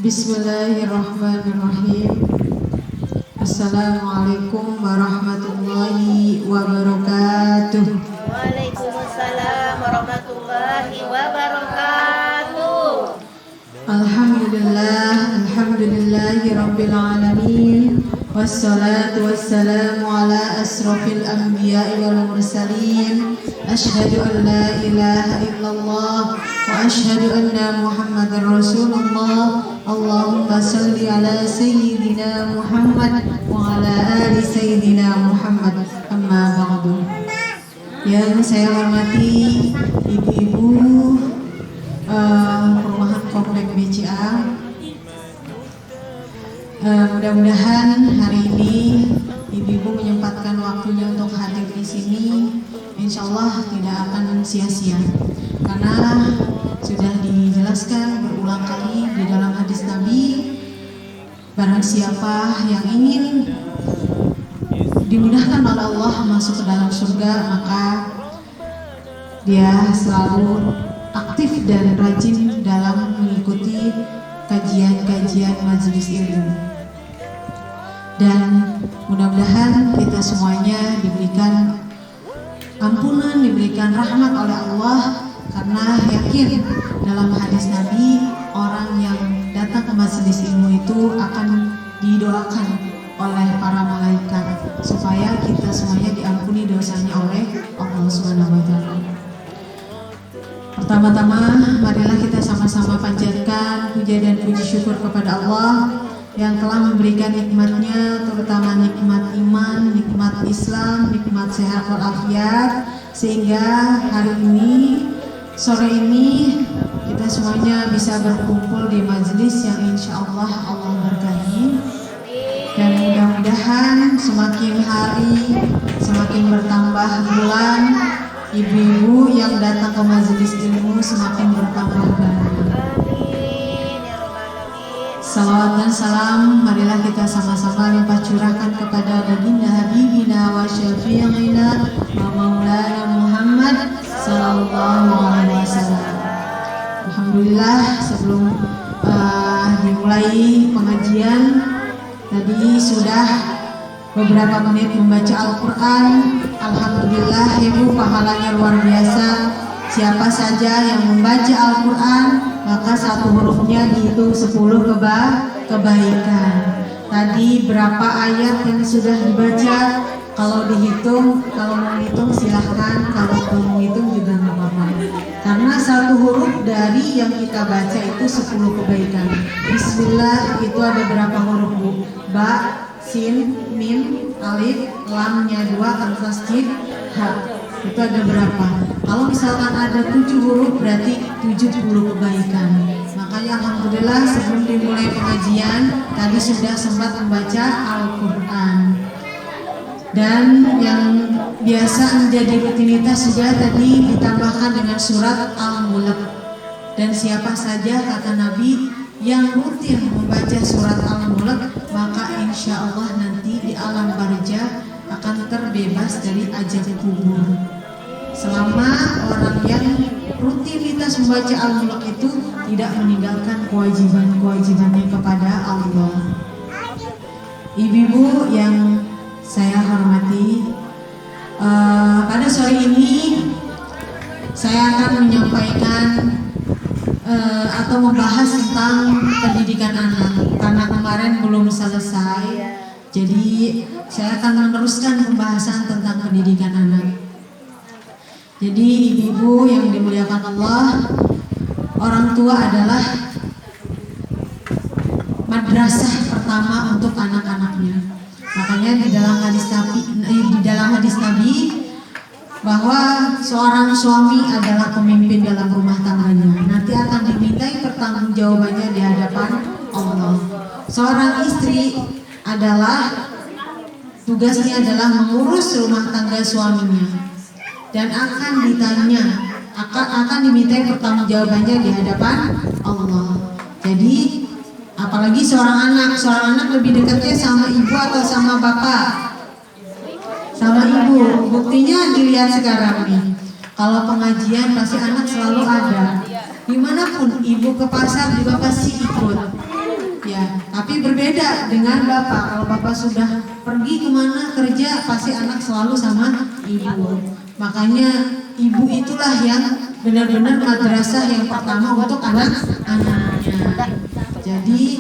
Bismillahirrahmanirrahim. Assalamualaikum warahmatullahi wabarakatuh. Waalaikumsalam warahmatullahi wabarakatuh. Alhamdulillahi rabbil alamin. Wassalatu wassalamu ala asrafil anbiya'i wal mursalin. Asyhadu an la ilaha illallah wa asyhadu anna Muhammadar Rasulullah. Allahumma salli ala sayyidina Muhammad wa ala ali sayyidina Muhammad. Amma ba'du. Yang saya hormati ibu-ibu perumahan Komplek BCA. Mudah-mudahan hari ini ibu-ibu menyempatkan waktunya untuk hadir di sini. Insya Allah tidak akan sia-sia, karena sudah dijelaskan berulang kali di dalam hadis Nabi, barang siapa yang ingin dimudahkan oleh Allah masuk ke dalam surga, maka dia selalu aktif dan rajin dalam mengikuti kajian-kajian majelis ilmu. Dan mudah-mudahan kita semuanya diberikan ampunan, diberikan rahmat oleh Allah, karena yakin dalam hadis Nabi, orang yang datang ke majelis ilmu itu akan didoakan oleh para malaikat supaya kita semuanya diampuni dosanya oleh Allah Subhanahu wa taala. Pertama-tama marilah kita sama-sama panjatkan puja dan puji syukur kepada Allah yang telah memberikan nikmatnya, terutama nikmat iman, nikmat Islam, nikmat sehat walafiat, sehingga hari ini, sore ini kita semuanya bisa berkumpul di majelis yang insya Allah Allah berkahi. Dan mudah-mudahan semakin hari, semakin bertambah bulan, ibu-ibu yang datang ke majelis ilmu semakin bertambah banyak. Salawat dan salam marilah kita sama-sama limpah curahkan kepada baginda habibina wa syafi'ina wa maulana Muhammad sallallahu alaihi wasallam. Alhamdulillah, sebelum dimulai pengajian tadi sudah beberapa menit membaca Al-Quran. Alhamdulillah, ibu, pahalanya luar biasa. Siapa saja yang membaca Al-Quran, maka satu hurufnya dihitung 10 kebaikan. Tadi berapa ayat yang sudah dibaca? Kalau dihitung, kalau mau hitung silahkan, kalau mau hitung juga nggak apa-apa. Karena satu huruf dari yang kita baca itu 10 kebaikan. Bismillah itu ada berapa huruf, Bu? Ba, sin, mim, alif, lamnya 2, terus jim, ha. Itu ada berapa? Kalau misalkan ada 7 huruf berarti 70 kebaikan. Makanya alhamdulillah sebelum dimulai pengajian tadi sudah sempat membaca Al-Quran. Dan yang biasa menjadi rutinitas juga tadi ditambahkan dengan surat Al-Mulk. Dan siapa saja kata Nabi yang rutin membaca surat Al-Mulk, maka insya Allah nanti di alam barzah akan terbebas dari azab kubur. Selama orang yang rutinitas membaca Al-Mulk itu tidak meninggalkan kewajiban-kewajibannya kepada Allah. Ibu-ibu yang saya hormati, pada sore ini saya akan menyampaikan atau membahas tentang pendidikan anak, karena kemarin belum selesai. Jadi saya akan meneruskan pembahasan tentang pendidikan anak. Jadi ibu-ibu yang dimuliakan Allah, orang tua adalah madrasah pertama untuk anak-anaknya. Makanya di dalam hadis Nabi bahwa seorang suami adalah pemimpin dalam rumah tangganya. Nanti akan dimintai pertanggungjawabannya di hadapan Allah. Seorang istri adalah tugasnya adalah mengurus rumah tangga suaminya dan akan ditanya, akan dimintai pertanggungjawabannya di hadapan Allah. Jadi apalagi seorang anak lebih dekatnya sama ibu atau sama bapak? Sama ibu. Buktinya dilihat sekarang nih. Kalau pengajian pasti anak selalu ada. Dimanapun ibu ke pasar juga pasti ikut. Ya, tapi berbeda dengan bapak. Kalau bapak sudah pergi kemana kerja, pasti anak selalu sama ibu. Makanya ibu itulah yang benar-benar madrasah yang pertama untuk anak-anaknya. Jadi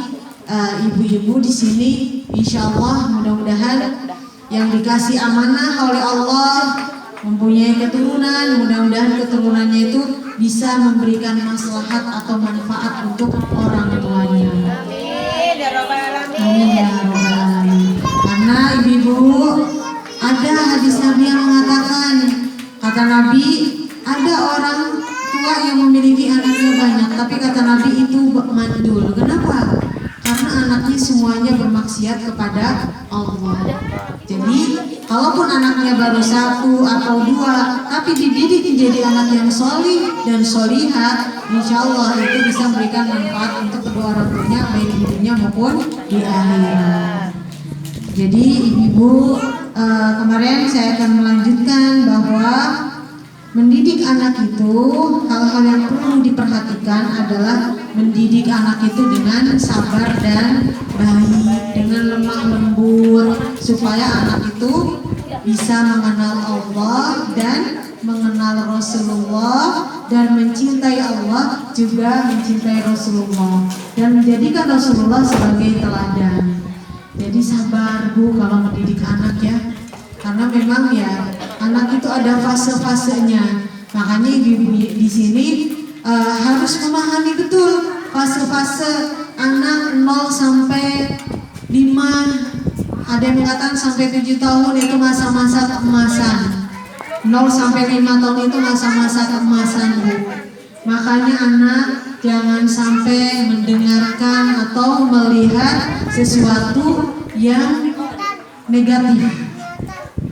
ibu-ibu di sini, insya Allah mudah-mudahan yang dikasih amanah oleh Allah mempunyai keturunan, mudah-mudahan keturunannya itu bisa memberikan maslahat atau manfaat untuk orang tuanya. Amin ya rabbal alamin. Amin ya rabbal alamin. Karena ibu-ibu, ada hadis Nabi yang mengatakan, kata Nabi, ada orang tua yang memiliki anaknya banyak, tapi kata Nabi itu mandul. Kenapa? Karena anaknya semuanya bermaksiat kepada Allah. Jadi, kalaupun anaknya baru 1 atau 2, tapi dididik menjadi anak yang solih dan solihah, insya Allah itu bisa memberikan manfaat untuk kedua orang tuanya, baik di dunia maupun di akhirat. Jadi, ibu-ibu, kemarin saya akan melanjutkan bahwa mendidik anak itu, hal-hal yang perlu diperhatikan adalah mendidik anak itu dengan sabar dan baik, dengan lemah lembut, supaya anak itu bisa mengenal Allah dan mengenal Rasulullah dan mencintai Allah juga mencintai Rasulullah dan menjadikan Rasulullah sebagai teladan. Jadi sabar Bu kalau mendidik anak ya, karena memang ya anak itu ada fase-fasenya. Makanya di sini harus memahami betul fase-fase anak 0 sampai 5. Ada yang mengatakan sampai 7 tahun itu masa-masa keemasan. 0 sampai 5 tahun itu masa-masa keemasan Bu. Makanya anak jangan sampai mendengarkan atau melihat sesuatu yang negatif.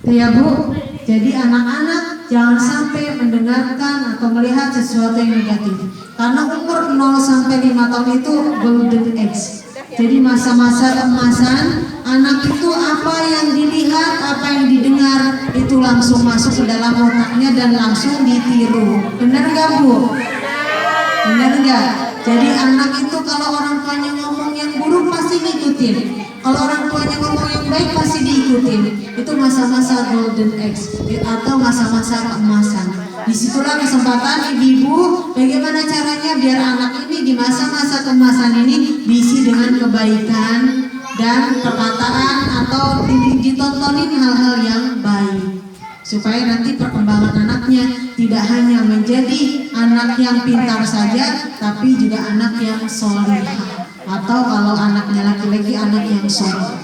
Ya Bu. Jadi anak-anak jangan sampai mendengarkan atau melihat sesuatu yang negatif. Karena umur 0 sampai 5 tahun itu golden age. Jadi masa-masa keemasan, anak itu apa yang dilihat, apa yang didengar itu langsung masuk ke dalam otaknya dan langsung ditiru. Benar nggak Bu? Benar nggak? Jadi anak itu kalau orang tuanya ngomong yang buruk pasti ngikutin. Kalau orang tuanya ngomong yang baik pasti diikutin. Itu masa-masa golden age atau masa-masa keemasan. Disitulah kesempatan ibu-ibu bagaimana caranya biar anak ini di masa-masa keemasan ini diisi dengan kebaikan dan perkataan atau ditontonin hal-hal yang baik. Supaya nanti perkembangan anaknya tidak hanya menjadi anak yang pintar saja, tapi juga anak yang solihah. Atau kalau anaknya laki-laki, anak yang soleh.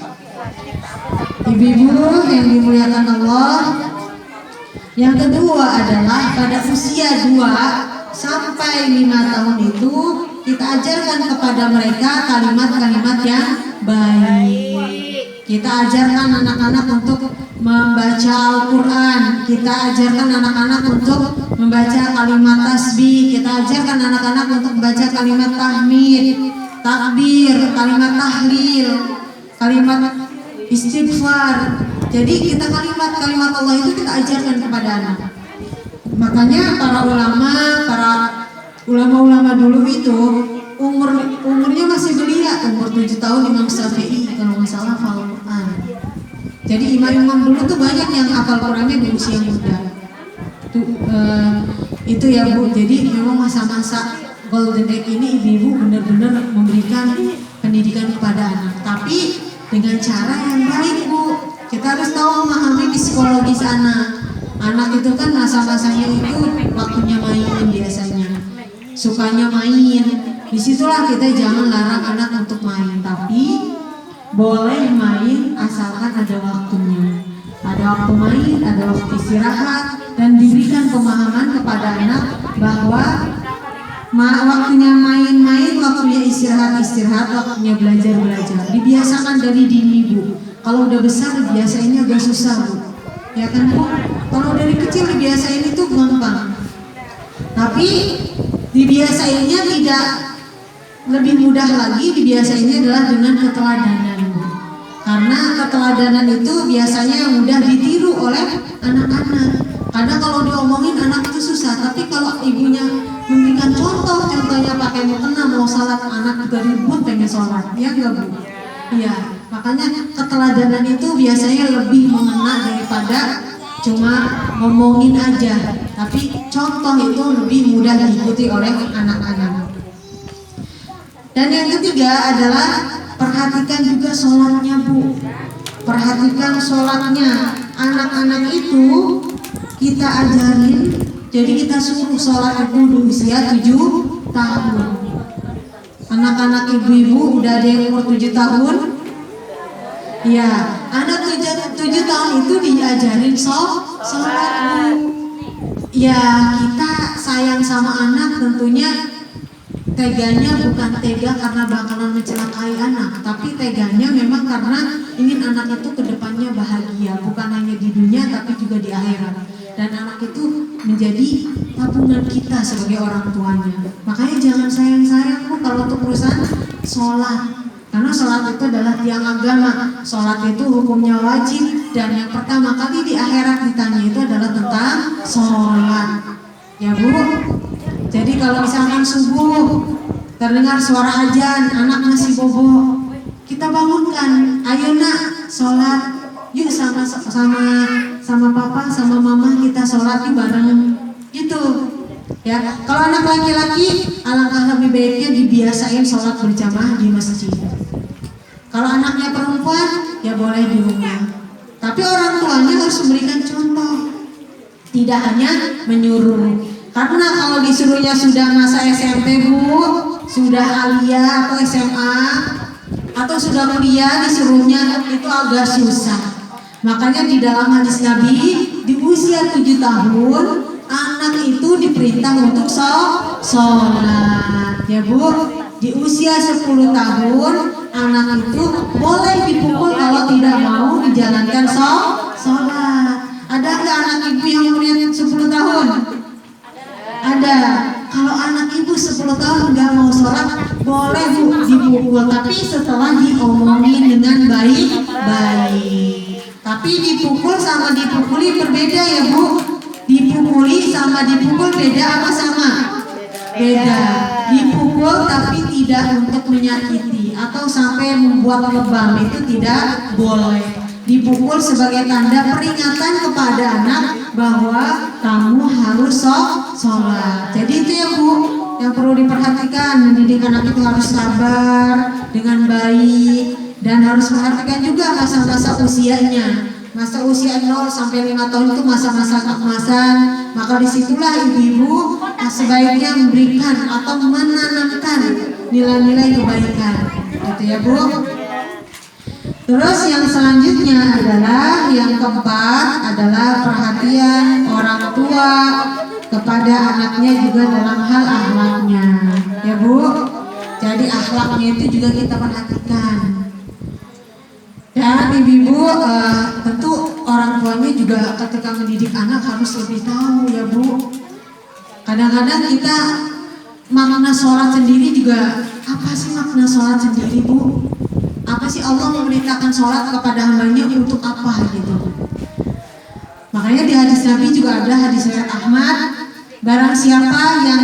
Ibu-ibu yang dimuliakan Allah, yang kedua adalah pada usia 2 sampai 5 tahun itu kita ajarkan kepada mereka kalimat-kalimat yang baik. Kita ajarkan anak-anak untuk membaca Al-Quran. Kita ajarkan anak-anak untuk membaca kalimat tasbih. Kita ajarkan anak-anak untuk membaca kalimat tahmid, takbir, kalimat tahlil, kalimat istighfar. Jadi kita kalimat-kalimat Allah itu kita ajarkan kepada anak. Makanya para ulama dulu itu umurnya masih belia, umur 7 tahun Imam Syafi'i kalau nggak salah hafal Quran. Jadi imam-imam dulu tuh banyak yang hafal Qurannya di usia muda. Itu ya Bu. Jadi memang masa-masa golden age ini ibu-ibu benar-benar memberikan pendidikan kepada anak, tapi dengan cara yang baik Bu. Kita harus tahu memahami psikologis anak. Anak itu kan masa-masanya itu waktunya main biasanya, sukanya main. Disitulah kita jangan larang anak untuk main, tapi boleh main asalkan ada waktunya. Ada waktu main, ada waktu istirahat, dan diberikan pemahaman kepada anak bahwa waktunya main-main, waktunya istirahat, waktunya belajar. Dibiasakan dari dini Bu. Kalau udah besar dibiasainnya agak susah Bu. Ya kan Bu? Kalau dari kecil dibiasain itu gampang. Tapi dibiasainnya tidak lebih mudah lagi, dibiasainnya adalah dengan keteladanan Bu. Karena keteladanan itu biasanya yang mudah ditiru oleh anak-anak. Karena kalau diomongin anak itu susah, tapi kalau ibunya memberikan contohnya pakai mukena mau salat anak juga ribut pengen sholat, ya nggak Bu? Iya, makanya keteladanan itu biasanya lebih mengena daripada cuma ngomongin aja, tapi contoh itu lebih mudah diikuti oleh anak-anak. Dan yang ketiga adalah perhatikan juga sholatnya Bu. Perhatikan sholatnya. Anak-anak itu kita ajarin, jadi kita suruh sholat itu di usia 7 tahun. Anak-anak ibu-ibu udah ada yang umur 7 tahun? Ya, anak 7 tahun itu diajarin sholat Bu. Ya, kita sayang sama anak tentunya teganya bukan tega karena bakalan mencelakai anak, tapi teganya memang karena ingin anak itu kedepannya bahagia, bukan hanya di dunia tapi juga di akhirat. Dan anak itu menjadi tabungan kita sebagai orang tuanya. Makanya jangan sayang-sayang Bu kalau untuk urusan sholat, karena sholat itu adalah tiang agama. Sholat itu hukumnya wajib, dan yang pertama kali di akhirat ditanya itu adalah tentang sholat. Ya Bu. Jadi kalau misalkan subuh terdengar suara azan, anak masih bobo, kita bangunkan, ayo nak sholat, yuk sama papa, sama mama kita sholat yuk bareng, gitu. Ya, kalau anak laki-laki alangkah lebih baiknya dibiasain sholat berjamaah di masjid. Kalau anaknya perempuan ya boleh di rumah, tapi orang tuanya harus memberikan contoh, tidak hanya menyuruh. Karena kalau disuruhnya sudah masa SMP Bu, sudah aliyah atau SMA, atau sudah kuliah, disuruhnya itu agak susah. Makanya di dalam hadis Nabi, di usia 7 tahun anak itu diperintah untuk sholat, ya Bu. Di usia 10 tahun anak itu boleh dipukul kalau tidak mau menjalankan sholat. Ada nggak anak ibu yang umurnya 10 tahun? Ada. Kalau anak ibu 10 tahun nggak mau sholat, boleh Bu dipukul, tapi setelah diomongin dengan baik-baik. Tapi dipukul sama dipukuli berbeda ya Bu. Dipukuli sama dipukul beda apa sama? Beda. Dipukul tapi tidak untuk menyakiti atau sampai membuat lebam, itu tidak boleh. Dipukul sebagai tanda peringatan kepada anak bahwa kamu harus sholat. Jadi itu ya Bu, yang perlu diperhatikan. Mendidik anak itu harus sabar, dengan baik, dan harus perhatikan juga masa-masa usianya. Masa usia 0 sampai 5 tahun itu masa-masa keemasan. Maka disitulah ibu-ibu sebaiknya memberikan atau menanamkan nilai-nilai kebaikan, gitu ya Bu. Terus yang selanjutnya adalah yang keempat adalah perhatian orang tua kepada anaknya juga dalam hal akhlaknya, ya Bu. Jadi akhlaknya itu juga kita perhatikan. Dan ibu-ibu tentu orang tuanya juga ketika mendidik anak harus lebih tahu ya Bu. Kadang-kadang kita makna sholat sendiri juga, apa sih makna sholat sendiri Bu? Apa sih Allah memerintahkan sholat kepada hambanya untuk apa gitu? Makanya di hadis Nabi juga ada hadis riwayat Ahmad, barang siapa yang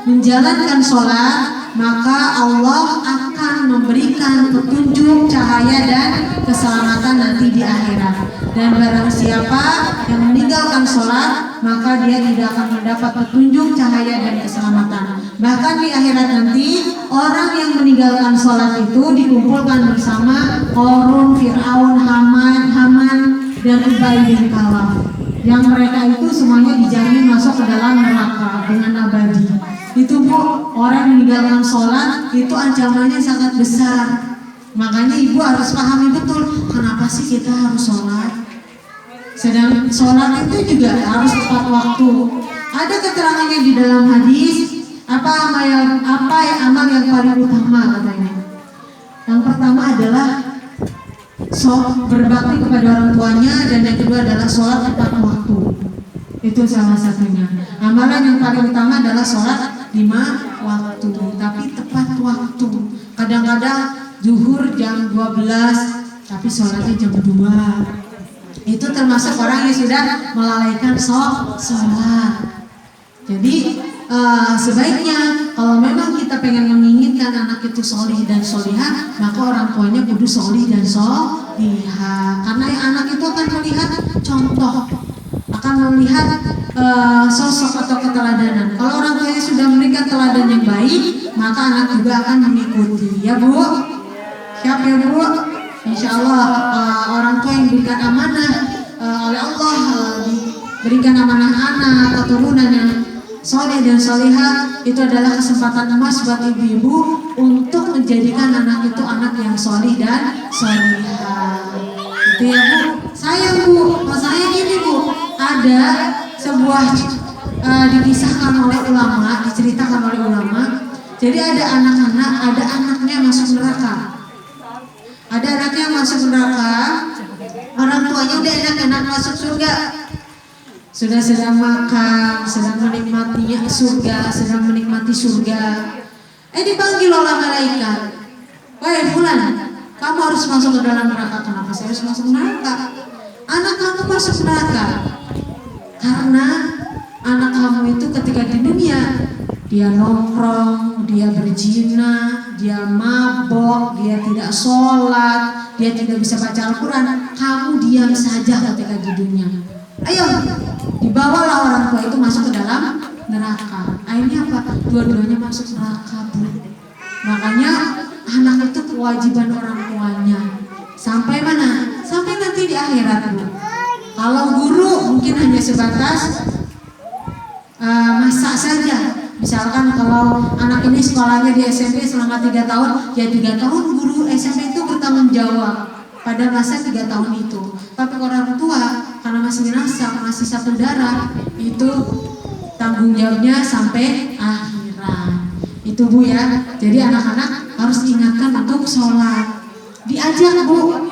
menjalankan sholat maka Allah akan memberikan petunjuk, cahaya dan keselamatan nanti di akhirat. Dan barang siapa yang meninggalkan sholat maka dia tidak akan mendapat petunjuk, cahaya dan keselamatan. Bahkan di akhirat nanti orang yang meninggalkan sholat itu dikumpulkan bersama Qarun, Fir'aun, Haman dan Ubay bin Khalaf. Yang mereka itu semuanya dijamin masuk ke dalam neraka dengan abadi. Itu Bu, orang yang meninggalkan sholat itu ancamannya sangat besar. Makanya ibu harus pahami betul kenapa sih kita harus sholat. Sedang sholat itu juga harus tepat waktu. Ada keterangannya di dalam hadis, apa amal yang paling utama katanya. Yang pertama adalah berbakti kepada orang tuanya, dan yang kedua adalah sholat tepat waktu. Itu salah satunya. Amalan yang paling utama adalah sholat 5 waktu, tapi tepat waktu. Kadang-kadang zuhur jam 12, tapi sholatnya jam 2. Itu termasuk orang yang sudah melalaikan sholat. Jadi sebaiknya kalau memang kita pengen menginginkan anak itu solih dan solihah, maka orang tuanya kudu solih dan solihah. Karena anak itu akan melihat contoh, akan melihat sosok atau keteladanan. Kalau orang tuanya sudah memberikan teladan yang baik, maka anak juga akan mengikuti. Ya Bu, siap ya Bu? Insya Allah orang tua yang diberikan amanah oleh Allah, diberikan amanah anak atau turunan yang soleh dan solihah, itu adalah kesempatan emas buat ibu-ibu untuk menjadikan anak itu anak yang solih dan solihah. Itu ya Bu. Sayang Bu, masalahnya gini Bu, ada sebuah dikisahkan oleh ulama, diceritakan oleh ulama. Jadi ada anak-anak, ada anaknya masuk neraka. Ada anaknya masuk neraka, orang tuanya udah enak-enak masuk surga. Sudah sedang makan, sedang menikmati surga, sedang menikmati surga. Dipanggil oleh malaikat. Wahai fulan, kamu harus masuk ke dalam neraka. Kenapa saya harus masuk neraka? Anak kamu masuk neraka karena anak kamu itu ketika di dunia dia nongkrong, dia berzina, dia mabok, dia tidak sholat, dia tidak bisa baca Al-Quran. Kamu diam saja ketika di dunia. Ayo, dibawalah orang tua itu masuk ke dalam neraka. Akhirnya apa? Dua-duanya masuk neraka Bu. Makanya anak itu kewajiban orang tuanya. Sampai mana? Sampai nanti di akhirat Bu. Kalau guru mungkin hanya sebatas masak saja. Misalkan kalau anak ini sekolahnya di SMP selama 3 tahun, ya 3 tahun guru SMP itu bertanggung jawab pada masa 3 tahun itu. Tapi orang tua karena masih ngerasa, masih satu darah, itu tanggung jawabnya sampai akhirat. Itu Bu ya. Jadi anak-anak harus diingatkan untuk sholat. Diajak Bu.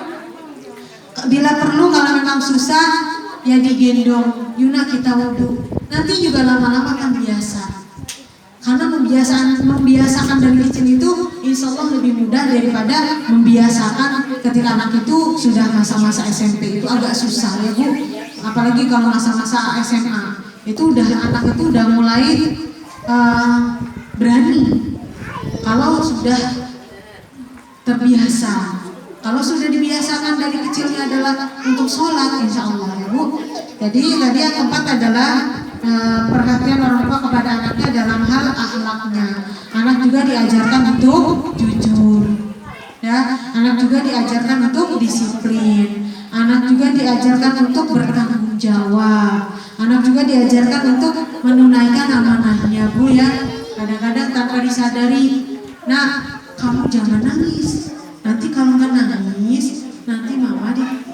Bila perlu kalau memang susah ya digendong. Yuna kita wudhu. Nanti juga lama-lama kan biasa. Karena membiasakan dari kecil itu insya Allah lebih mudah daripada membiasakan ketika anak itu sudah masa-masa SMP. Itu agak susah ya Bu. Apalagi kalau masa-masa SMA itu udah anak itu udah mulai berani. Kalau sudah terbiasa, kalau sudah dibiasakan dari kecilnya adalah untuk sholat insya Allah ya Bu. Jadi tadi yang keempat adalah perhatian orang tua kepada anaknya dalam hal akhlaknya. Anak juga diajarkan untuk jujur, ya. Anak juga diajarkan untuk disiplin. Anak juga diajarkan untuk bertanggung jawab. Anak juga diajarkan untuk menunaikan amanahnya Bu ya. Kadang-kadang tanpa disadari, nah kamu jangan nangis. Nanti kalau nggak nangis, nanti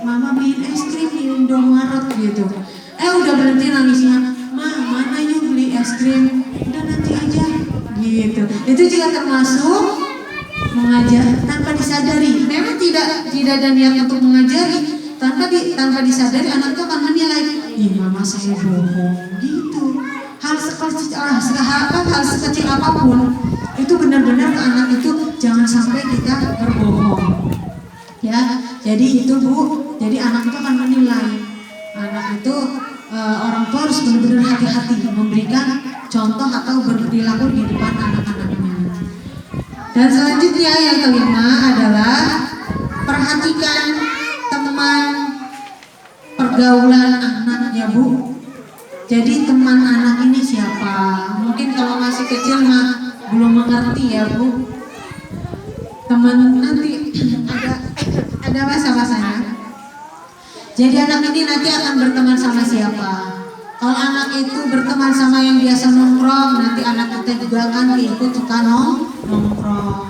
mama beliin es krim di Indomaret gitu. Udah berhenti nangisnya. Mana yuk beli es krim, udah nanti aja gitu. Itu juga termasuk mengajar tanpa disadari. Memang tidak ada niat untuk mengajari, tanpa disadari anak itu akan menilai, mama saya bohong gitu. Hal sekecil apapun itu benar-benar anak itu jangan sampai kita berbohong ya. Jadi itu Bu, jadi anak itu akan menilai. Anak itu orang tua harus benar-benar hati-hati memberikan contoh atau berperilaku di depan anak-anaknya. Dan selanjutnya yang kelima adalah perhatikan teman pergaulan anaknya Bu. Jadi teman anak ini siapa? Mungkin kalau masih kecil mah belum mengerti ya Bu. Teman nanti ada masa-masanya. Jadi anak ini nanti akan berteman sama siapa? Kalau anak itu berteman sama yang biasa nongkrong, nanti anak kita juga akan ikut suka nongkrong.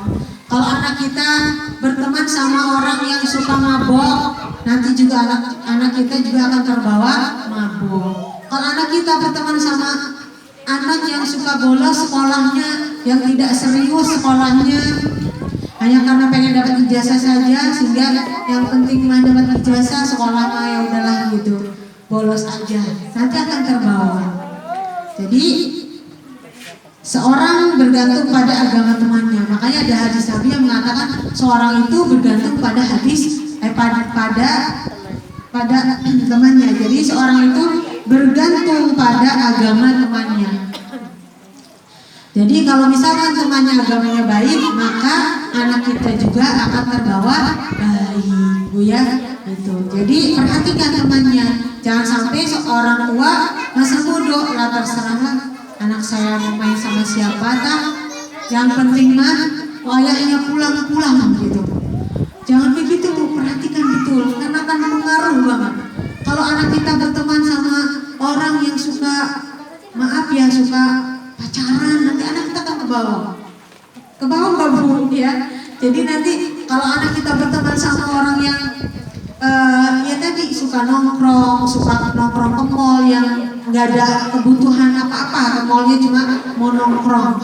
Kalau anak kita berteman sama orang yang suka mabok, nanti juga anak kita juga akan terbawa mabok. Kalau anak kita berteman sama anak yang suka bolos sekolahnya, yang tidak serius sekolahnya, hanya karena pengen dapat ijazah saja, sehingga yang penting mah dapat ijazah, sekolah mah ya udahlah gitu, bolos aja, nanti akan terbawa. Jadi seorang bergantung pada agama temannya. Makanya ada hadis Nabi yang mengatakan seorang itu bergantung pada pada temannya. Jadi seorang itu bergantung pada agama temannya. Jadi kalau misalkan temannya agamanya baik, maka anak kita juga akan terbawa baik, Bu ya. Gitu. Jadi perhatikan temannya, jangan sampai seorang tua masa bodoh, lah terserahlah anak saya mau main sama siapa, yang penting mah ayahnya pulang gitu. Jangan begitu, Bu. Perhatikan betul, karena akan mengaruh banget. Kalau anak kita berteman sama orang yang suka, maaf ya, suka pacaran, nanti anak kita akan ke bawah nggak, Bu ya. Jadi nanti kalau anak kita berteman sama orang yang ya tadi suka nongkrong ke mall yang nggak ada kebutuhan apa-apa, ke mallnya cuma mau nongkrong,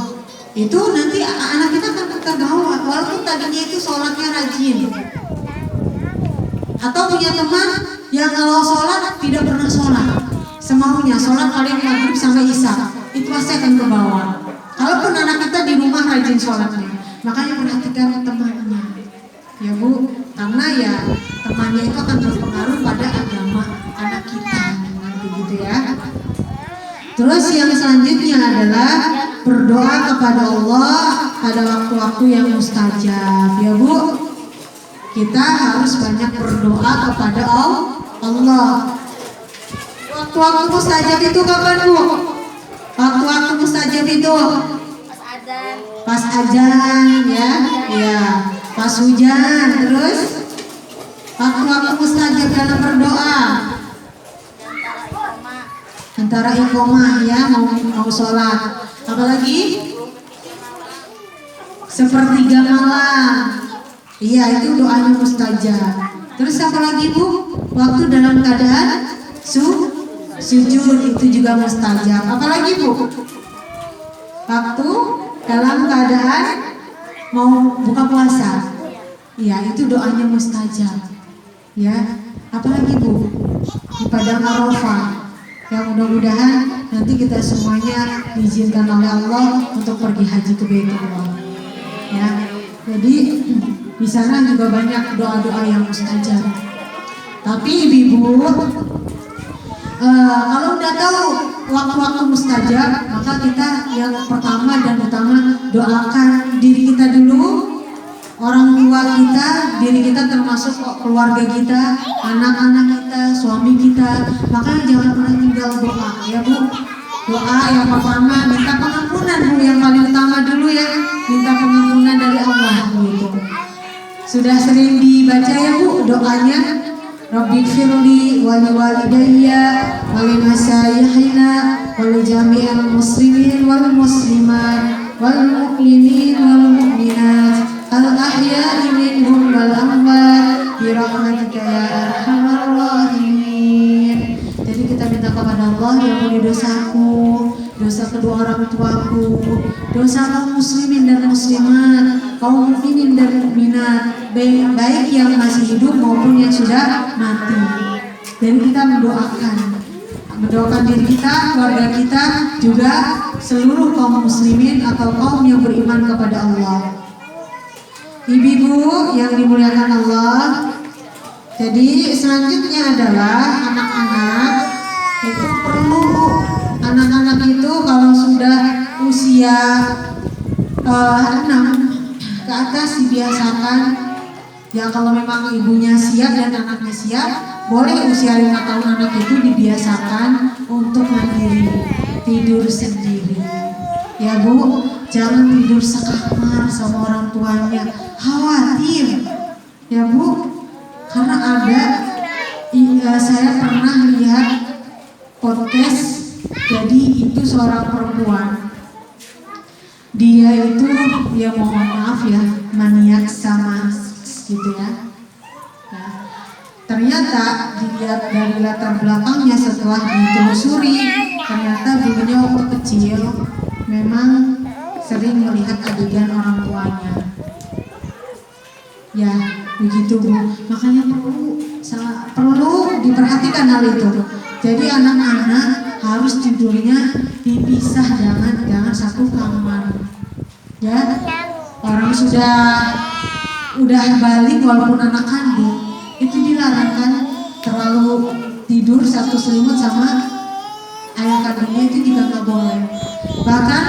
itu nanti anak kita akan terbawa walaupun tadinya itu sholatnya rajin. Atau punya teman yang kalau sholat tidak pernah sholat, semaunya sholat paling maghrib sampai isya, itu pasti akan ke bawah. Kalaupun anak kita di rumah rajin sholatnya, makanya perhatikan temannya, ya Bu, karena ya temannya itu akan berpengaruh pada agama anak kita nanti gitu ya. Terus yang selanjutnya adalah berdoa kepada Allah pada waktu-waktu yang mustajab, ya Bu. Kita harus banyak berdoa kepada Allah. Waktu-waktu mustajab itu kapan, Bu? Waktu-waktu mustajab itu pas azan ya, ya, pas hujan. Terus waktu-waktu mustajab dalam berdoa antara iqomah ya, mau sholat, apalagi sepertiga malam, iya itu doanya mustajab. Terus apa lagi, Bu? Waktu dalam keadaan sujud itu juga mustajab. Apalagi, Bu? Waktu dalam keadaan mau buka puasa, iya itu doanya mustajab. Ya, apalagi, Bu? Di padang Arafah. Ya mudah-mudahan nanti kita semuanya diizinkan oleh Allah untuk pergi haji ke Baitullah. Ya, jadi di sana juga banyak doa-doa yang mustajab. Tapi ibu-ibu, kalau udah tahu waktu-waktu mustajab, maka kita yang pertama dan utama doakan diri kita dulu, orang tua kita, diri kita termasuk keluarga kita, anak-anak kita, suami kita. Makanya jangan pernah tinggal doa ya, Bu. Doa yang pertama minta pengampunan, Bu, yang paling utama dulu ya, minta pengampunan dari Allah gitu. Sudah sering dibaca ya, Bu, doanya Rabbighfirli wa liwalidayya wa limasyayyikhina wa li jami'il muslimin wal muslimat wal mu'minin wal mu'minat al-ahya'i minhum wal amwat bi rahmatika ya arhamar rahimin. Jadi kita minta kepada Allah, ya ampuni dosaku, dosa kedua orang tuaku, dosa kaum muslimin dan muslimat, kaum mukminin dan mukminat, baik yang masih hidup maupun yang sudah mati. Dan kita mendoakan diri kita, keluarga kita, juga seluruh kaum muslimin atau kaum yang beriman kepada Allah. Ibu-ibu yang dimuliakan Allah, jadi selanjutnya adalah anak-anak itu perlu, anak-anak itu kalau sudah usia 6 ke atas dibiasakan ya, kalau memang ibunya siap dan anaknya siap, boleh usia 5 tahun anak itu dibiasakan untuk mandiri, tidur sendiri ya, Bu. Jangan tidur sekamar sama orang tuanya, khawatir ya, Bu. Karena saya pernah lihat podcast, jadi itu seorang perempuan, dia itu ya mohon maaf ya maniak sama gitu ya. Nah, ternyata dilihat dari latar belakangnya setelah ditelusuri, ternyata dulunya waktu kecil memang sering melihat adegan orang tuanya. Ya begitu, Bu. Makanya perlu diperhatikan hal itu. Jadi anak-anak harus tidurnya dipisah, jangan satu kamar. Ya, orang udah balik walaupun anak kandung itu dilarang kan terlalu tidur satu selimut sama ayah kandungnya, itu juga nggak boleh. Bahkan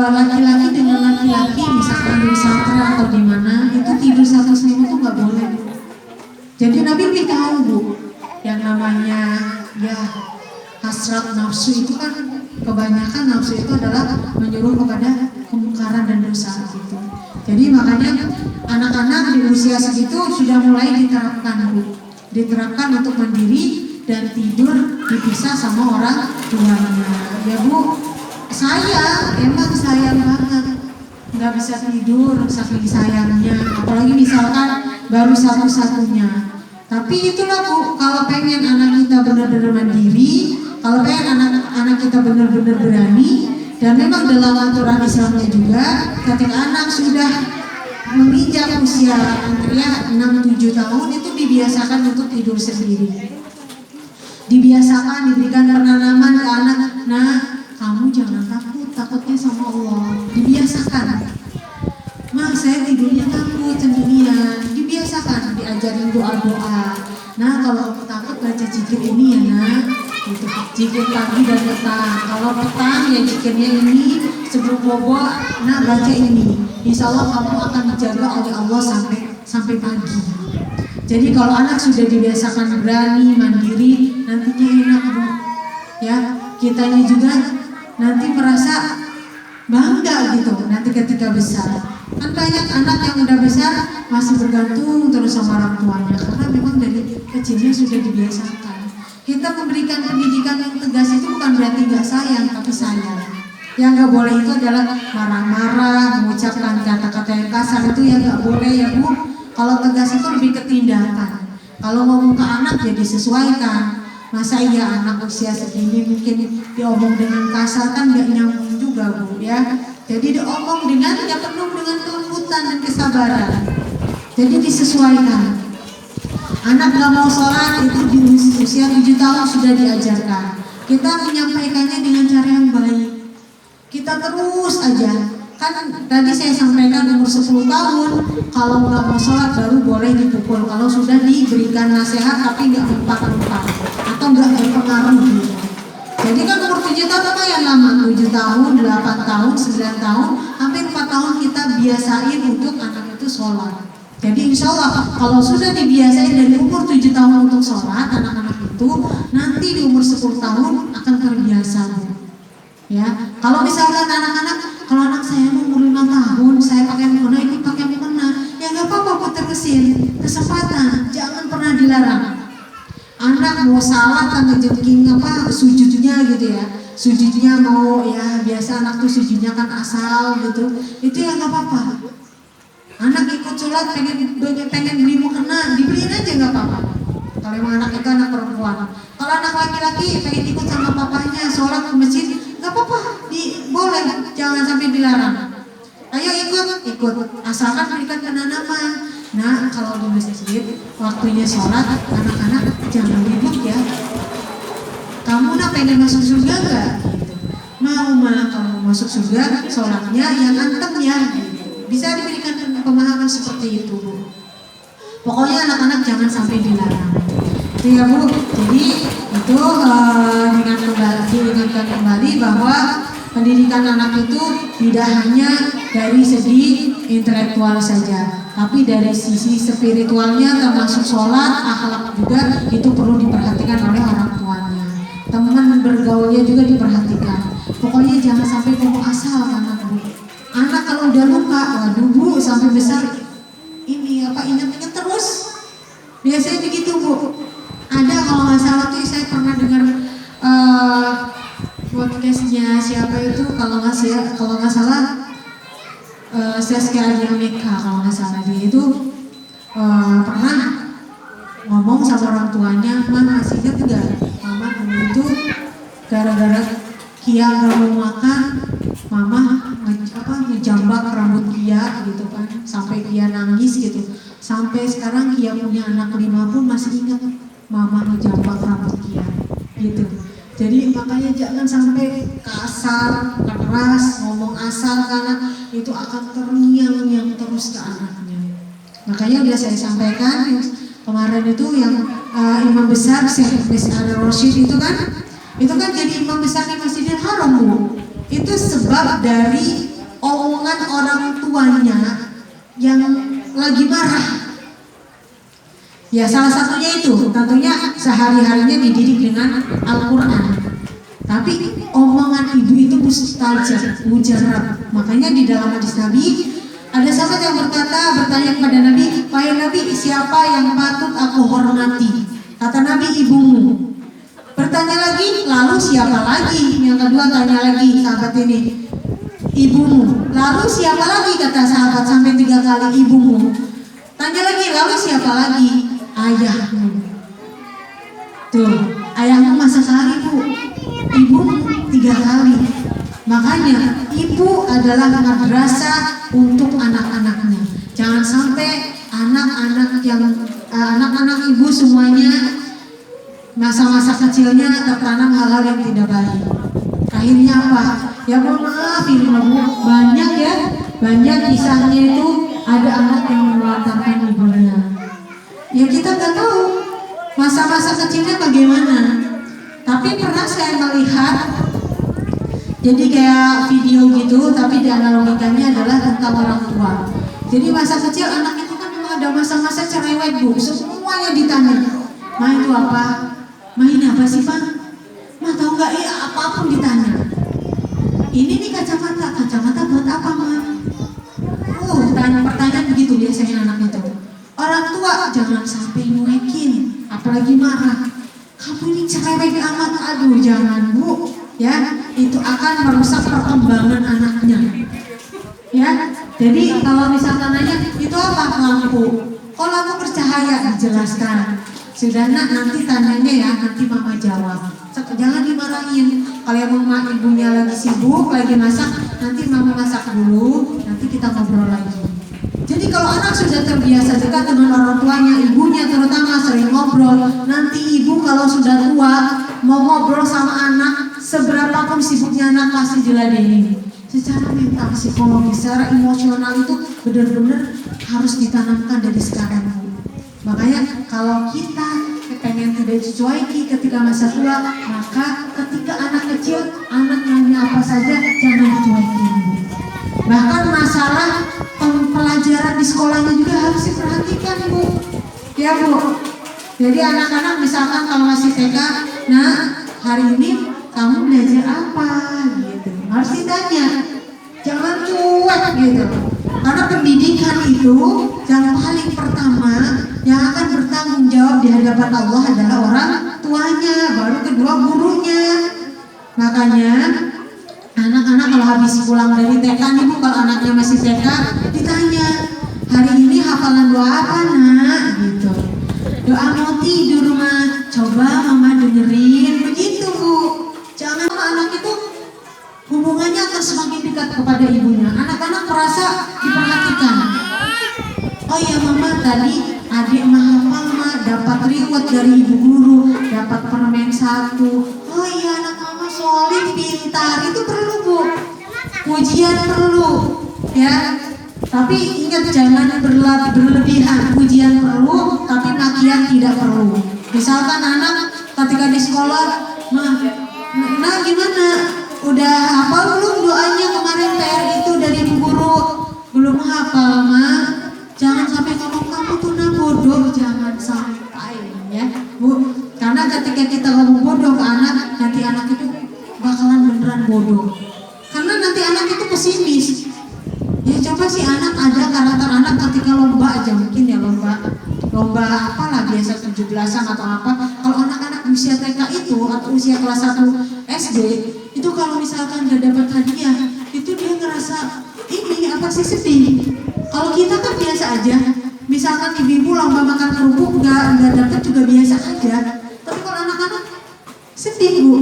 laki-laki dengan laki-laki misalkan di Satra atau di mana itu tidur satu selimut tuh nggak boleh. Jadi Nabi beritahu Bu, yang namanya ya hasrat nafsu itu kan kebanyakan nafsu itu adalah menyuruh kepada kemungkaran dan dosa gitu. Jadi makanya anak-anak di usia segitu sudah mulai diterapkan Bu, diterapkan untuk mandiri dan tidur dipisah sama orang tuanya. Ya Bu, emang sayang banget nggak bisa tidur saking sayangnya, apalagi misalkan baru satu-satunya. Tapi itulah Bu, kalau pengen anak kita benar-benar mandiri, kalau pengen anak kita benar-benar berani, dan memang dalam aturan Islamnya juga, ketika anak sudah menginjak usia antara 6-7 tahun itu dibiasakan untuk tidur sendiri. Dibiasakan, diberikan penanaman ke anak, nah kamu jangan takut, takutnya sama Allah. Dibiasakan. Mak, saya tidurnya takut sendirian. Dibiasakan, diajarin doa-doa. Nah, kalau kamu takut baca zikir ini ya nak, gitu. Zikir pagi dan petang. Kalau petang ya zikirnya ini, sebelum bobo, nah baca ini. Insya Allah kamu akan dijaga oleh Allah sampai pagi. Jadi kalau anak sudah dibiasakan berani, mandiri, nantinya enak Bu. Ya, kitanya juga nanti merasa bangga gitu nanti ketika besar. Kan banyak anak yang udah besar masih bergantung terus sama orang tuanya karena memang dari kecilnya sudah dibiasakan. Kita memberikan pendidikan yang tegas itu bukan berarti gak sayang, tapi sayang. Yang gak boleh itu adalah marah-marah, mengucapkan kata-kata yang kasar, itu yang gak boleh ya Bu. Kalau tegas itu lebih ke tindakan. Kalau ngomong ke anak ya disesuaikan. Masa iya anak usia segini mungkin diomong dengan kasar, kan gak nyambung juga Bu ya. Jadi diomong dengan ya penuh dengan kelembutan dan kesabaran. Jadi disesuaikan. Anak gak mau sholat itu di usia 7 tahun sudah diajarkan. Kita menyampaikannya dengan cara yang baik. Kita terus aja. Kan tadi saya sampaikan umur 10 tahun kalau nggak mau sholat baru boleh dipukul. Kalau sudah diberikan nasihat tapi nggak mempak-mempak atau nggak berpengaruh gitu. Jadi kan umur 7 tahun lumayan lama, 7 tahun, 8 tahun, 9 tahun, hampir 4 tahun kita biasain untuk anak itu sholat. Jadi insya Allah kalau sudah dibiasain dari umur 7 tahun untuk sholat, anak-anak itu nanti di umur 10 tahun akan terbiasa. Ya, kalau misalkan kalau anak saya umur 5 tahun, saya pakai mukena, ini pakai mukena, ya nggak apa-apa Bu, terusin, kesempatan, jangan pernah dilarang. Anak mau salah kan ngejengking sujudnya gitu ya, sujudnya mau ya biasa anak tuh sujudnya kan asal gitu, itu ya nggak apa-apa. Anak ikut sholat pengen beli mukena, dibeliin aja nggak apa-apa. Kalau emang anak itu anak perempuan, kalau anak laki-laki pengen ikut sama papanya sholat ke masjid, nggak apa-apa, boleh, jangan sampai dilarang. Ayo ikut, asalkan berikan penanaman. Nah, kalau di masjid waktunya sholat, anak-anak jangan ribut ya. Kamu pengen masuk surga nggak? Gitu. Mau kalau masuk surga, sholatnya yang antem ya. Gitu. Bisa diberikan pemahaman seperti itu Bu. Pokoknya anak-anak jangan sampai dilarang. Itu ya Bu. Jadi itu diingatkan kembali bahwa pendidikan anak itu tidak hanya dari segi intelektual saja, tapi dari sisi spiritualnya termasuk sholat, akhlak juga itu perlu diperhatikan oleh orang tuanya. Teman bergaulnya juga diperhatikan. Pokoknya jangan sampai ngomong asal anak Bu. Anak kalau udah luka, waduh Bu, sampai besar ini ingat-ingat terus. Biasanya begitu Bu. Ada kalau nggak salah tuh saya pernah dengar podcastnya siapa itu kalau nggak salah Saskia Meka kalau nggak salah, dia itu pernah ngomong sama orang tuanya, Mama masih ingat nggak? Mama dulu itu gara-gara Kia nggak mau makan, Mama ngejambak rambut Kia gitu kan, sampai Kia nangis gitu. Sampai sekarang Kia punya anak 5 pun masih ingat Mama ngejambak rambut Kia gitu. Jadi makanya jangan sampai kasar, keras, ngomong asal karena itu akan terngiang-ngiang terus ke anaknya. Makanya udah saya sampaikan kemarin itu yang imam besar Syekh Abdul Rashid itu kan jadi imam besar di Masjidil Haram Bu. itu sebab dari omongan orang tuanya yang lagi marah. Ya salah satunya itu tentunya sehari-harinya dididik dengan Al-Quran. Tapi omongan ibu itu mustajab, mujarab. Makanya di dalam hadis Nabi ada sahabat yang bertanya kepada Nabi, "Wahai Nabi, siapa yang patut aku hormati?" Kata Nabi, "Ibumu." Bertanya lagi, "Lalu siapa lagi?" Yang kedua tanya lagi sahabat ini, "Ibumu." "Lalu siapa lagi?" Kata sahabat sampai 3 kali, "Ibumu." Tanya lagi, "Lalu siapa lagi?" "Ayahmu." Tuh, ayahmu masa kali bu, ibu 3 kali. Makanya ibu adalah madrasah untuk anak-anaknya. Jangan sampai anak-anak ibu semuanya masa-masa kecilnya tertanam hal-hal yang tidak baik. Akhirnya apa? Ya mohon maaf ini bu, banyak ya, banyak kisahnya itu ada anak yang menelantarkan ibunya. Ya kita nggak tahu masa-masa kecilnya bagaimana. Tapi pernah saya melihat, jadi kayak video gitu, tapi di analogikannya adalah tentang orang tua. Jadi masa kecil anak itu kan memang ada masa-masa cerewet bu, semuanya ditanya, "Ma itu apa? Ma ini apa sih pak? Ma tahu nggak?" Iya apapun ditanya. "Ini nih kacamata buat apa ma?" Tanya pertanyaan begitu biasanya anak itu. Orang tua jangan sampai nyuekin, apalagi marah. "Kamu ini cerewet amat." Aduh jangan bu, ya itu akan merusak perkembangan anaknya. Ya, jadi kalau misalkan nanya itu apa lampu? "Oh lampu bercahaya." Dijelaskan. "Sudah nak, nanti tanyanya ya, nanti mama jawab." Jangan dimarahin. Kalau mama ibunya lagi sibuk, lagi masak, nanti mama masak dulu, nanti kita ngobrol lagi. Jadi kalau anak sudah terbiasa dekat dengan orang tuanya, ibunya terutama sering ngobrol, nanti ibu kalau sudah tua mau ngobrol sama anak, seberapapun sibuknya anak pasti diladenin. Secara mental, psikologis, secara emosional itu benar-benar harus ditanamkan dari sekarang. Makanya kalau kita pengen tidak dicueki ketika masa tua, maka ketika anak kecil, anak nanya apa saja jangan dicuekin. Bahkan masalah pelajaran di sekolahnya juga harus diperhatikan bu, ya bu. Jadi anak-anak misalkan kalau masih TK, "Nah hari ini kamu belajar apa?" gitu, harus ditanya, jangan cuek gitu. Karena pendidikan itu yang paling pertama yang akan bertanggung jawab di hadapan Allah adalah orang tuanya, baru kedua gurunya. Makanya anak-anak kalau habis pulang dari TK nih bu, kalau anaknya masih TK ditanya, "Hari ini hafalan doa apa nak?" gitu. "Doa moti di rumah." "Coba mama dengerin." Begitu bu. Jangan anak itu hubungannya akan semakin dekat kepada ibunya. Anak-anak merasa diperhatikan. "Oh iya mama, tadi adik mah hafal mah, dapat reward dari ibu guru, dapat permen 1. Oh iya anak mama solid, pintar." Itu perlu bu, pujian perlu ya. Tapi ingat jangan berlebihan. Pujian perlu, tapi makian tidak perlu. Misalkan anak ketika di sekolah, nah gimana? Udah hafal belum doanya kemarin PR itu dari ibu guru?" "Belum hafal mah." Jangan sampai ngomong kamu tuh bodoh, jangan sampai ya bu. Karena ketika kita ngomong bodoh ke anak, nanti anak itu bakalan beneran bodoh. Karena nanti anak itu pesimis. Ya coba sih anak, ada karakter anak ketika lomba aja mungkin ya, lomba apalah biasa 17-an atau apa. Kalau anak-anak usia TK itu atau usia kelas 1 SD itu kalau misalkan gak dapat hadiah, itu dia ngerasa ini apa sih, sedih. Kalau kita kan biasa aja, misalkan ibu-ibu lomba makan kerupuk nggak dapat juga biasa aja. Tapi kalau anak-anak sedih bu,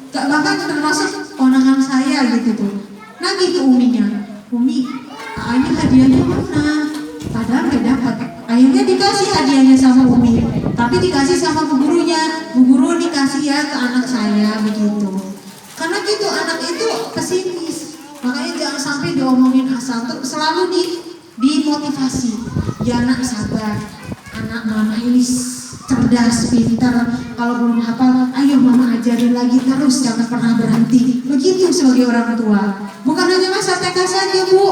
nggak bahkan termasuk ponakan saya gitu tuh. Nagih ke uminya, "Umi, ini hadiahnya mana?" Padahal nggak dapat. Akhirnya dikasih hadiahnya sama umi, tapi dikasih sama bu gurunya. "Bu guru dikasih ya ke anak saya," begitu. Karena gitu anak itu pesimis. Makanya jangan sampai diomongin asal, selalu dimotivasi. "Ya anak sabar, anak mama ini cerdas cerdas, pintar. Kalau belum hafal, ayo mama ajarin lagi terus, jangan pernah berhenti. Begitu sebagai orang tua. Bukan hanya masa TK saja Bu,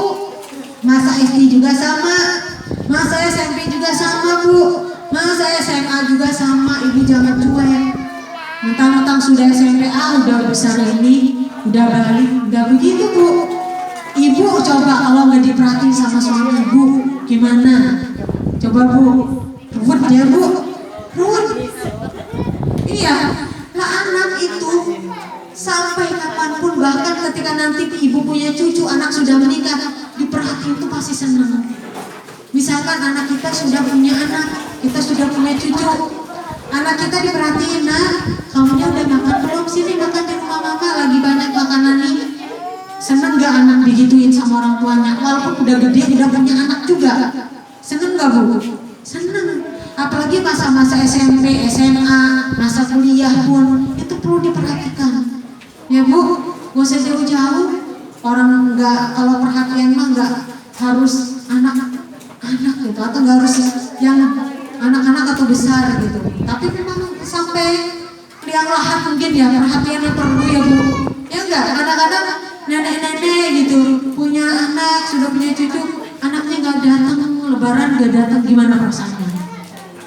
masa SD juga sama, masa SMP juga sama Bu, masa SMA juga sama. Ibu jangan cuek. Mentang-mentang sudah SMP udah besar ini, udah balik, udah begitu Bu. Ibu coba kalau nggak diperhatiin sama suami ibu, gimana? Coba Bu, ruwet ya Bu, ruwet. Iya, lah anak itu sampai kapanpun, bahkan ketika nanti ibu punya cucu, anak sudah menikah, diperhatiin itu pasti senang. Misalkan anak kita sudah punya anak, kita sudah punya cucu, anak kita diperhatiin, nah kamunya udah makan belum, sini makan di rumah mama, lagi banyak makanan nih. Seneng gak anak digituin sama orang tuanya, walaupun udah gede, udah punya anak juga? Seneng gak Bu? Seneng. Apalagi masa-masa SMP, SMA, masa kuliah pun itu perlu diperhatikan. Ya Bu, gak usah jauh-jauh. Orang nggak, kalau perhatian mah nggak harus anak-anak gitu, atau nggak harus yang anak-anak atau besar gitu. Tapi memang sampai liang lahat mungkin ya perhatiannya perlu ya Bu. Ya enggak, kadang-kadang nenek-nenek gitu punya anak, sudah punya cucu, anaknya nggak datang, lebaran nggak datang, gimana perasaannya?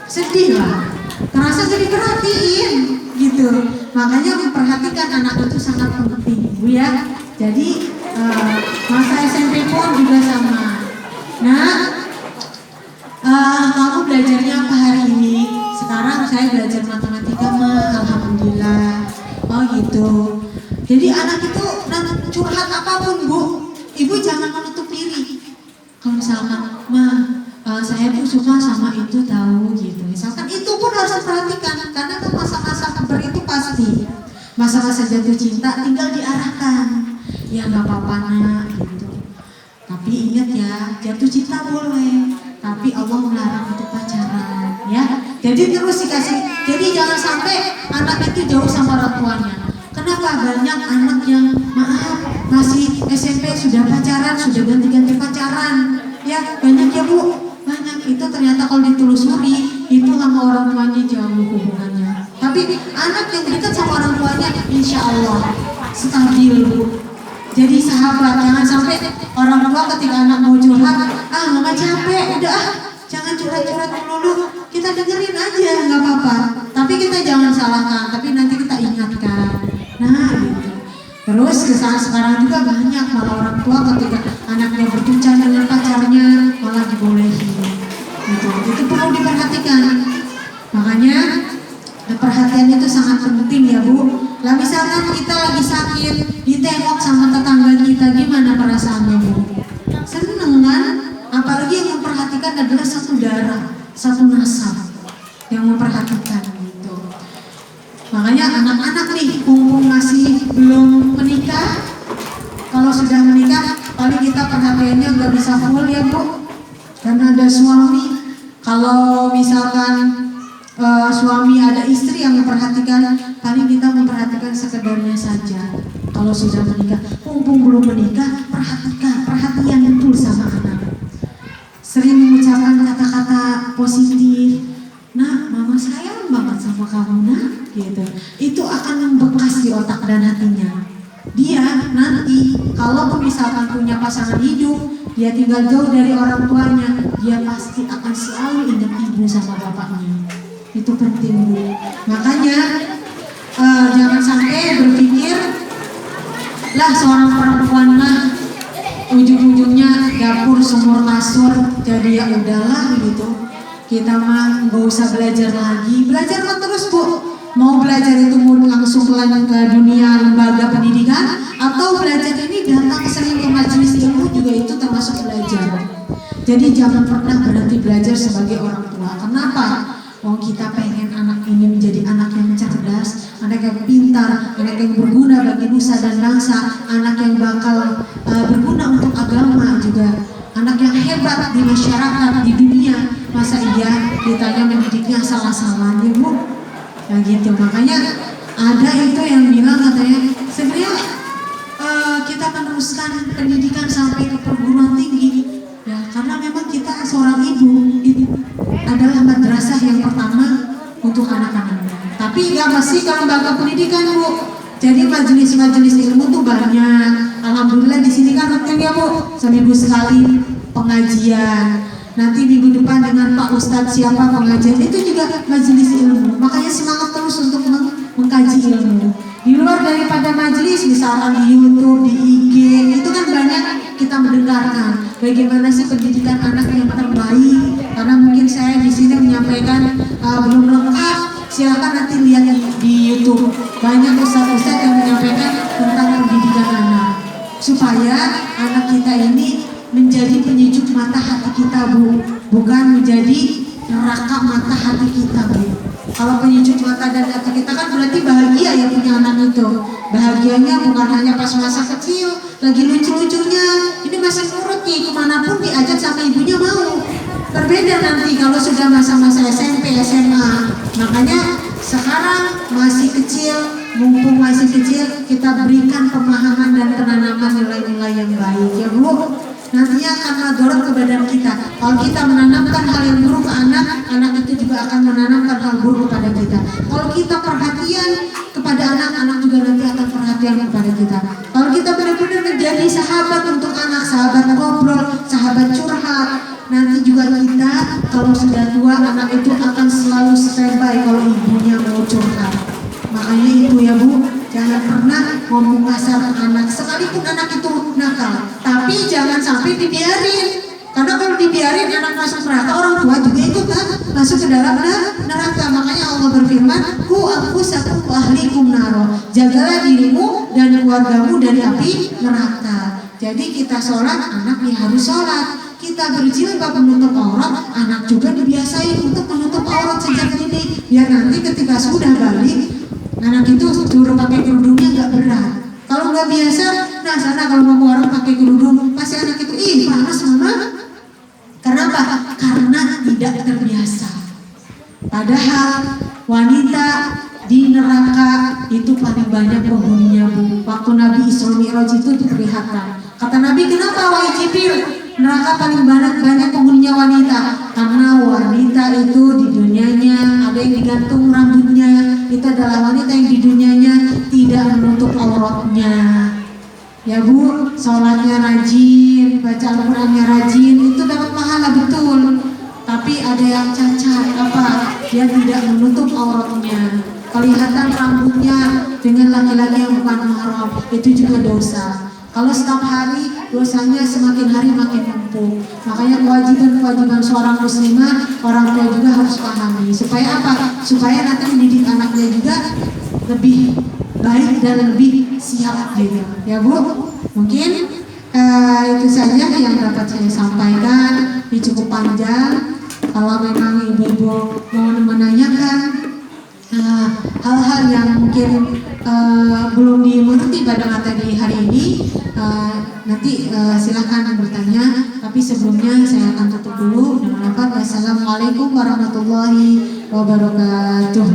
Sedih lah, terasa jadi perhatiin gitu. Makanya memperhatikan anak itu sangat penting Bu ya. Jadi masa SMP pun juga sama. Nah, kamu belajarnya apa hari ini? Sekarang saya belajar matematika mah, alhamdulillah. Oh gitu. Jadi anak itu curhat apapun Bu, ibu jangan menutup diri. Kalau misalkan, saya tuh suka sama itu tahu gitu. Misalkan itu pun harus diperhatikan, karena kan masa-masa puber itu pasti masa-masa jatuh cinta, tinggal diarahkan. Ya nggak apa-apa nak gitu. Tapi ingat ya, jatuh cinta boleh, tapi Allah melarang untuk pacaran ya. Jadi terus dikasih. Jadi jangan sampai anak itu jauh sama orang tuanya. Kenapa banyak anak yang masih SMP sudah pacaran, sudah ganti-ganti pacaran? Ya banyak ya Bu, banyak. Itu ternyata kalau ditelusuri itu sama orang tuanya jauh hubungannya. Tapi anak yang dekat sama orang tuanya insya Allah stabil Bu. Jadi sahabat, jangan sampai orang tua ketika anak mau curhat, mama capek, udah jangan curhat-curhat dulu, kita dengerin aja, nggak apa-apa. Tapi kita jangan salahkan, tapi nanti kita ingatkan. Nah gitu. Terus sekarang juga banyak malah orang tua ketika anaknya berkencan dengan pacarnya malah dibolehin. Gitu. Itu perlu diperhatikan. Makanya perhatian itu sangat penting ya Bu. Lah misalkan kita lagi sakit, ditengok sama tetangga kita, gimana perasaannya Bu? Seneng kan? Apalagi yang memperhatikan adalah satu darah, satu nasab yang memperhatikan gitu. Makanya anak-anak nih, mumpung masih belum menikah, kalau sudah menikah, paling kita perhatiannya nggak bisa full ya Bu, karena ada suami. Kalau misalkan suami ada istri yang memperhatikan, paling kita memperhatikan sekedarnya saja. Kalau sudah menikah, mumpung belum menikah, perhatian betul sama anak. Sering mengucapkan kata-kata positif. Nah, mama sayang banget sama kamu nak, gitu. Itu akan membekas di otak dan hatinya. Dia nanti kalau misalkan punya pasangan hidup, dia tinggal jauh dari orang tuanya, dia pasti akan selalu ingat ibu sama bapaknya. Itu penting Bu. Makanya jangan sampai berpikir lah seorang perempuan mah ujung-ujungnya dapur sumur kasur, jadi ya udahlah gitu. Kita mah nggak usah belajar lagi. Belajar kan terus Bu. Mau belajar itu mau langsung ke dunia lembaga pendidikan, atau belajar ini datang sering ke majelis ilmu juga itu termasuk belajar. Jadi jangan pernah berhenti belajar sebagai orang tua. Kenapa? Kita pengen anak ini menjadi anak yang cerdas, anak yang pintar, anak yang berguna bagi nusa dan bangsa, anak yang bakal berguna untuk agama juga, anak yang hebat di masyarakat, di dunia. Masa iya ditanya mendidiknya salah-salah nih Bu? Nah gitu, makanya ada itu yang bilang katanya sebenarnya kita meneruskan pendidikan sampai ke perguruan tinggi ya, karena memang kita seorang ibu adalah madrasah yang pertama untuk anak-anak. Tapi nggak mesti ke lembaga pendidikan, Bu. Jadi majelis-majelis ilmu tuh banyak. Alhamdulillah di sini kan rutin ya, Bu. Seminggu sekali pengajian. Nanti minggu depan dengan Pak Ustadz siapa pengajian, itu juga majelis ilmu. Makanya semangat terus untuk mengkaji ilmu. Di luar daripada majelis, misalkan di YouTube, di IG, itu kan banyak kita mendengarkan bagaimana sih pendidikan anak yang terbaik. Karena mungkin saya di sini menyampaikan belum lengkap, silakan nanti lihat di YouTube. Banyak ustadz-ustadz yang menyampaikan tentang pendidikan anak, supaya anak kita ini menjadi penyejuk mata hati kita, Bu, bukan menjadi neraka mata hati kita, Bu. Kalau penyejuk mata dan hati kita kan berarti bahagia ya punya anak itu. Bahagianya bukan hanya pas masa kecil, lagi lucu-lucunya, ini masih nurut nih, kemanapun diajak sama ibunya mau. Berbeda nanti kalau sudah masa-masa SMP, SMA. Makanya sekarang masih kecil, mumpung masih kecil, kita berikan pemahaman dan penanaman nilai-nilai yang baik ya, Bu. Nantinya akan madorot ke badan kita. Kalau kita menanamkan hal yang buruk ke anak, anak itu juga akan menanamkan hal buruk kepada kita. Kalau kita perhatian kepada anak, anak juga nanti akan perhatian kepada kita. Kalau kita benar-benar menjadi sahabat untuk anak, sahabat ngobrol, sahabat curhat, nanti juga kita kalau sudah tua, anak itu akan selalu standby kalau ibunya mau curhat. Makanya itu ya, Bu, jangan pernah ngomong kasar ke anak, sekalipun anak itu nakal, tapi jangan sampai dibiarin. Karena kalau dibiarin anak masuk neraka, orang tua juga ikut masuk ke dalam neraka. Makanya Allah berfirman, "Qu anfusakum wa ahlikum naro." Jagalah dirimu dan keluargamu dari api neraka. Jadi kita sholat, anak ya harus sholat. Kita berjilbab menutup aurat, anak juga dibiasain untuk menutup aurat sejak dini. Biar nanti ketika sudah balik, anak itu suruh pakai kerudungnya nggak berat. Kalau nggak biasa, nah sana kalau mau orang pakai kerudung, pasti anak itu, ih panas mama. Kenapa? Karena tidak terbiasa. Padahal wanita di neraka itu paling banyak penghuninya, Bu. Waktu Nabi Isra Mi'raj itu diperlihatkan. Kata Nabi, kenapa wahai Jibril? Neraka paling banyak penghuninya wanita. Karena wanita itu di dunianya ada yang digantung rambutnya. Itu adalah wanita yang di dunianya tidak menutup auratnya. Ya, Bu, sholatnya rajin, baca Al-Qurannya rajin, itu dapat pahala betul. Tapi ada yang cacat, apa? Dia tidak menutup auratnya. Kelihatan rambutnya dengan laki-laki yang bukan mahram, itu juga dosa. Kalau setiap hari dosanya semakin hari makin numpuk. Makanya kewajiban seorang muslimah, orang tua juga harus pahami. Supaya apa? Supaya nanti mendidik anaknya juga lebih baik dan lebih siap gitu. Ya, Bu, mungkin itu saja yang dapat saya sampaikan. Ini cukup panjang. Kalau memang ibu-ibu mau menanyakan hal-hal yang mungkin belum dimengerti pada materi hari ini, nanti silahkan bertanya. Tapi sebelumnya saya akan tutup dulu dengan apa? Wassalamualaikum warahmatullahi wabarakatuh.